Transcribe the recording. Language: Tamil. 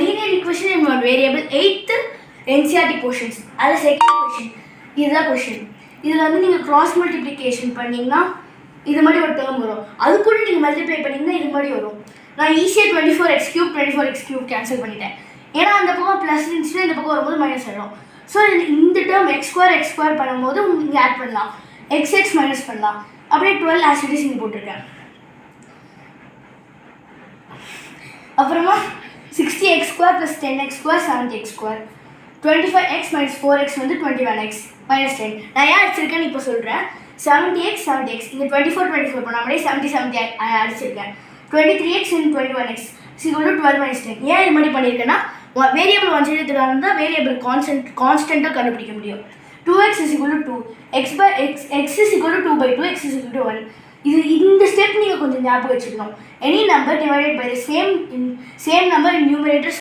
linear equation in one variable 8th NCERT portions. அது செகண்ட் क्वेश्चन. இதுதான் क्वेश्चन. இதுல வந்து நீங்க கிராஸ் மல்டிப்ளிகேஷன் பண்ணீங்கன்னா இது மாதிரி ஒரு டேர்ம் வரும். அது கூட நீங்க மல்டிப்ளை பண்ணீங்கன்னா இது மாதிரி வரும். நான் ஈஸியா 24x³ கேன்சல் பண்ணிட்டேன். ஏன்னா அந்த பக்கம் ப்ளஸ் இருந்துச்சுன்னா இந்த பக்கம் வரும்போது மைனஸ் ஆயிடும். ஸோ இந்த டேர்ம் x² பண்ணும்போது நீங்க ஆட் பண்ணலாம். xx மைனஸ் பண்ணலாம். அப்படியே 12 as it is இங்க போட்டுருக்கேன். அப்புறமா 60x² + 10x² 70x². 25x minus 4x வந்து 21x minus 10. நான் ஏன் அடிச்சிருக்கேன்னு இப்போ சொல்கிறேன். 70x இங்கே 24 பண்ணாமலே 70 அடிச்சிருக்கேன். 23x and 21x is equal to 12 minus 10. ஏன் இது மாதிரி பண்ணியிருக்கேன்னா வேரியபிள் ஒன் சைடு இருந்தால் வேரியபிள் கான்ஸ்டண்ட்டாக கண்டுபிடிக்க முடியும். 2x is equal to 2, x is equal to 2/2, x is equal to 1. இந்த ஸ்டெப் நீங்கள் கொஞ்சம் ஞாபகம் வச்சுக்கணும். Any number divided by the same number in numerator